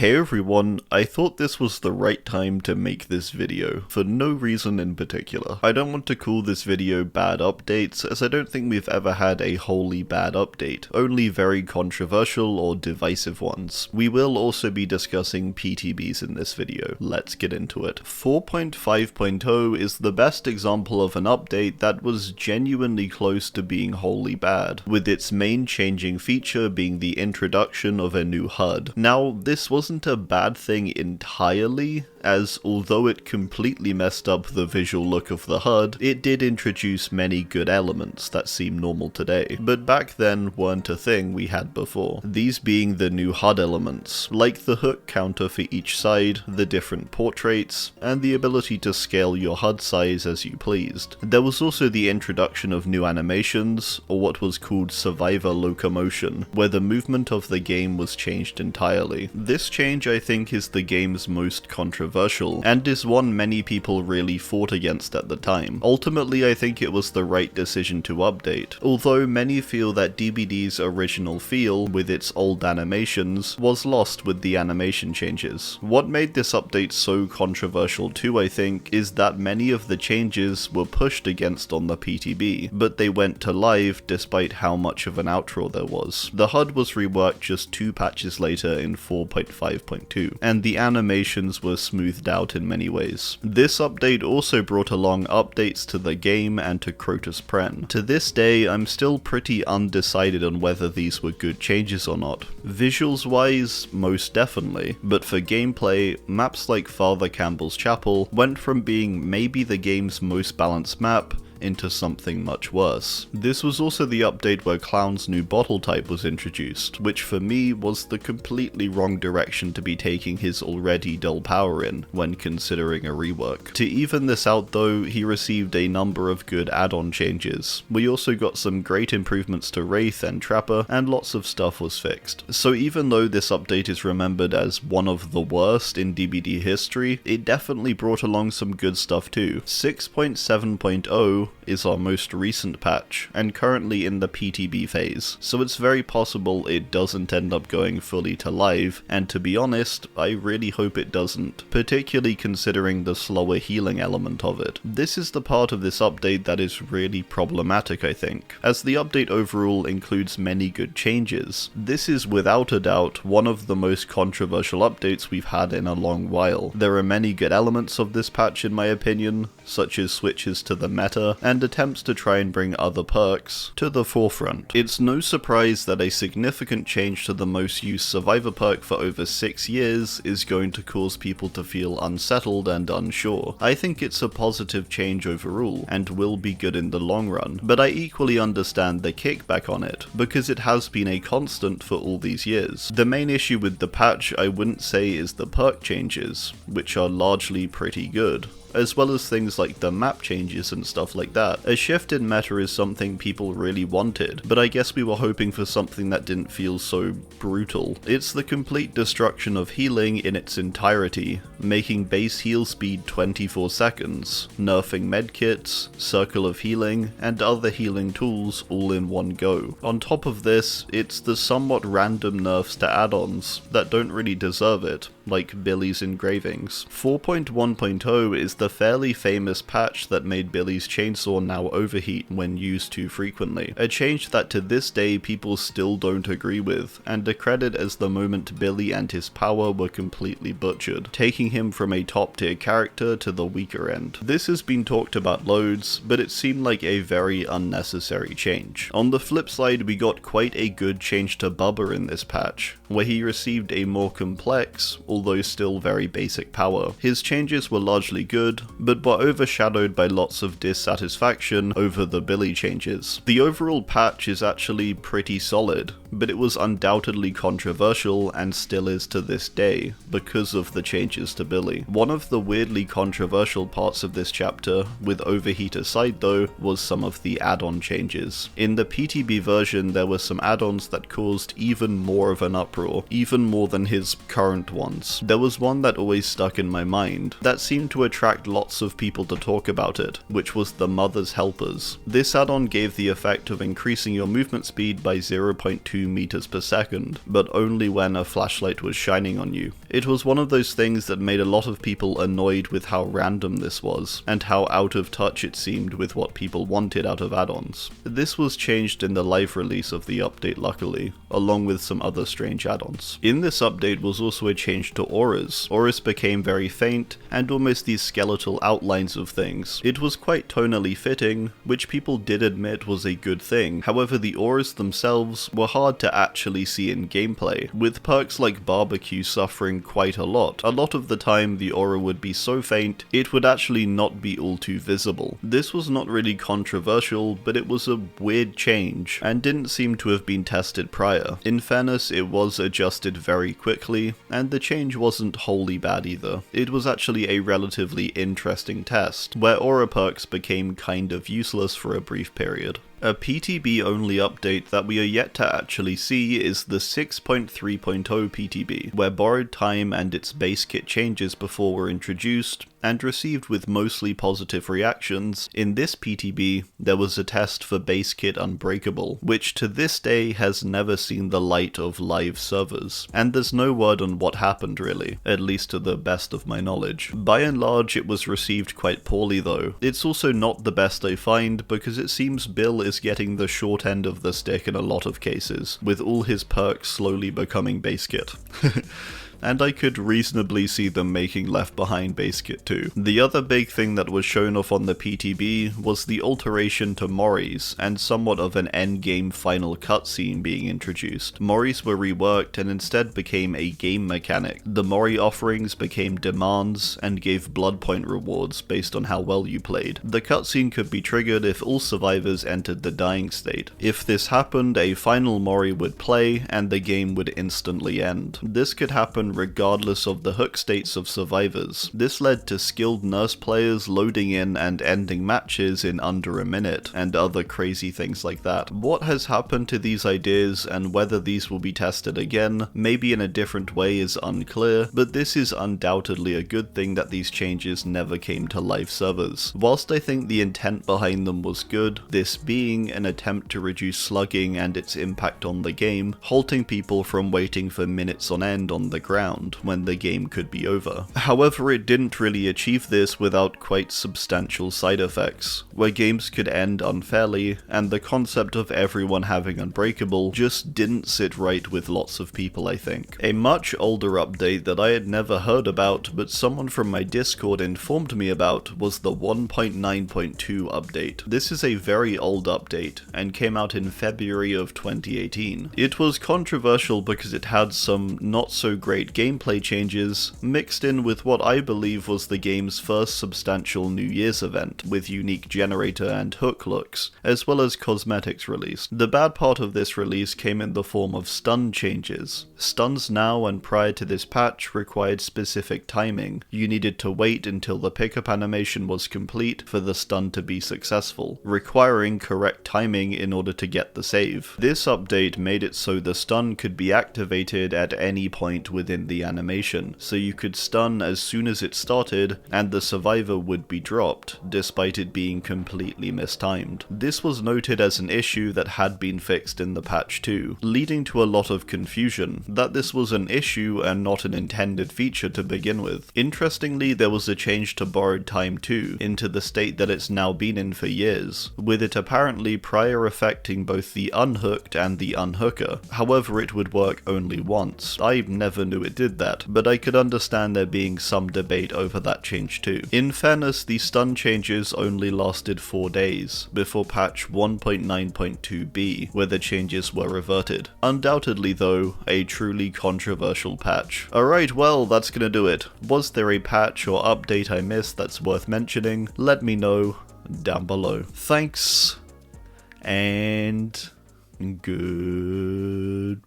Hey everyone, I thought this was the right time to make this video, for no reason in particular. I don't want to call this video bad updates, as I don't think we've ever had a wholly bad update, only very controversial or divisive ones. We will also be discussing PTBs in this video. Let's get into it. 4.5.0 is the best example of an update that was genuinely close to being wholly bad, with its main changing feature being the introduction of a new HUD. Now, this wasn't a bad thing entirely, as although it completely messed up the visual look of the HUD, it did introduce many good elements that seem normal today, but back then weren't a thing we had before. These being the new HUD elements, like the hook counter for each side, the different portraits, and the ability to scale your HUD size as you pleased. There was also the introduction of new animations, or what was called survivor locomotion, where the movement of the game was changed entirely. This change, I think, is the game's most controversial, and is one many people really fought against at the time. Ultimately, I think it was the right decision to update, although many feel that DBD's original feel, with its old animations, was lost with the animation changes. What made this update so controversial too, I think, is that many of the changes were pushed against on the PTB, but they went to live despite how much of an outro there was. The HUD was reworked just 2 patches later in 4.5.2, and the animations were smoothed out in many ways. This update also brought along updates to the game and to Crotus Pren. To this day, I'm still pretty undecided on whether these were good changes or not. Visuals wise, most definitely, but for gameplay, maps like Father Campbell's Chapel went from being maybe the game's most balanced map into something much worse. This was also the update where Clown's new bottle type was introduced, which for me was the completely wrong direction to be taking his already dull power in when considering a rework. To even this out though, he received a number of good add-on changes. We also got some great improvements to Wraith and Trapper, and lots of stuff was fixed. So even though this update is remembered as one of the worst in DBD history, it definitely brought along some good stuff too. 6.7.0 is our most recent patch, and currently in the PTB phase, so it's very possible it doesn't end up going fully to live, and to be honest, I really hope it doesn't, particularly considering the slower healing element of it. This is the part of this update that is really problematic, I think, as the update overall includes many good changes. This is without a doubt one of the most controversial updates we've had in a long while. There are many good elements of this patch in my opinion, such as switches to the meta, and attempts to try and bring other perks to the forefront. It's no surprise that a significant change to the most used survivor perk for over 6 years is going to cause people to feel unsettled and unsure. I think it's a positive change overall, and will be good in the long run, but I equally understand the kickback on it, because it has been a constant for all these years. The main issue with the patch I wouldn't say is the perk changes, which are largely pretty good, as well as things like the map changes and stuff like that. A shift in meta is something people really wanted, but I guess we were hoping for something that didn't feel so brutal. It's the complete destruction of healing in its entirety, making base heal speed 24 seconds, nerfing medkits, circle of healing, and other healing tools all in one go. On top of this, it's the somewhat random nerfs to add-ons that don't really deserve it, like Billy's engravings. 4.1.0 is the fairly famous patch that made Billy's chainsaw now overheat when used too frequently, a change that to this day people still don't agree with, and are credited as the moment Billy and his power were completely butchered, taking him from a top tier character to the weaker end. This has been talked about loads, but it seemed like a very unnecessary change. On the flip side, we got quite a good change to Bubba in this patch, where he received a more complex, although still very basic power. His changes were largely good, but were overshadowed by lots of dissatisfaction over the Billy changes. The overall patch is actually pretty solid, but it was undoubtedly controversial and still is to this day, because of the changes to Billy. One of the weirdly controversial parts of this chapter, with overheat aside though, was some of the add-on changes. In the PTB version there were some add-ons that caused even more of an uproar, even more than his current ones. There was one that always stuck in my mind, that seemed to attract sparked lots of people to talk about it, which was the Mother's Helpers. This add-on gave the effect of increasing your movement speed by 0.2 meters per second, but only when a flashlight was shining on you. It was one of those things that made a lot of people annoyed with how random this was, and how out of touch it seemed with what people wanted out of add-ons. This was changed in the live release of the update luckily, along with some other strange add-ons. In this update was also a change to auras. Auras became very faint, and almost these skeletal outlines of things. It was quite tonally fitting, which people did admit was a good thing. However, the auras themselves were hard to actually see in gameplay, with perks like barbecue suffering quite a lot. A lot of the time the aura would be so faint, it would actually not be all too visible. This was not really controversial, but it was a weird change, and didn't seem to have been tested prior. In fairness, it was adjusted very quickly, and the change wasn't wholly bad either. It was actually a relatively interesting test, where aura perks became kind of useless for a brief period. A PTB only update that we are yet to actually see is the 6.3.0 PTB, where borrowed time and its base kit changes before were introduced, and received with mostly positive reactions. In this PTB, there was a test for base kit Unbreakable, which to this day has never seen the light of live servers, and there's no word on what happened really, at least to the best of my knowledge. By and large, it was received quite poorly though. It's also not the best I find, because it seems Bill is getting the short end of the stick in a lot of cases, with all his perks slowly becoming base kit. And I could reasonably see them making Left Behind base kit too. The other big thing that was shown off on the PTB was the alteration to Moris, and somewhat of an endgame final cutscene being introduced. Moris were reworked and instead became a game mechanic. The Mori offerings became demands, and gave blood point rewards based on how well you played. The cutscene could be triggered if all survivors entered the dying state. If this happened, a final Mori would play, and the game would instantly end. This could happen regardless of the hook states of survivors. This led to skilled nurse players loading in and ending matches in under a minute, and other crazy things like that. What has happened to these ideas, and whether these will be tested again, maybe in a different way, is unclear, but this is undoubtedly a good thing that these changes never came to live servers. Whilst I think the intent behind them was good, this being an attempt to reduce slugging and its impact on the game, halting people from waiting for minutes on end on the ground when the game could be over. However, it didn't really achieve this without quite substantial side effects, where games could end unfairly, and the concept of everyone having Unbreakable just didn't sit right with lots of people, I think. A much older update that I had never heard about, but someone from my Discord informed me about, was the 1.9.2 update. This is a very old update, and came out in February of 2018. It was controversial because it had some not so great gameplay changes, mixed in with what I believe was the game's first substantial New Year's event, with unique generator and hook looks, as well as cosmetics released. The bad part of this release came in the form of stun changes. Stuns now and prior to this patch required specific timing. You needed to wait until the pickup animation was complete for the stun to be successful, requiring correct timing in order to get the save. This update made it so the stun could be activated at any point within the animation, so you could stun as soon as it started, and the survivor would be dropped, despite it being completely mistimed. This was noted as an issue that had been fixed in the patch too, leading to a lot of confusion, that this was an issue and not an intended feature to begin with. Interestingly, there was a change to borrowed time too, into the state that it's now been in for years, with it apparently prior affecting both the unhooked and the unhooker. However, it would work only once. I never knew it did that, but I could understand there being some debate over that change too. In fairness, the stun changes only lasted 4 days, before patch 1.9.2b, where the changes were reverted. Undoubtedly though, a truly controversial patch. Alright, well, that's gonna do it. Was there a patch or update I missed that's worth mentioning? Let me know down below. Thanks, and goodbye.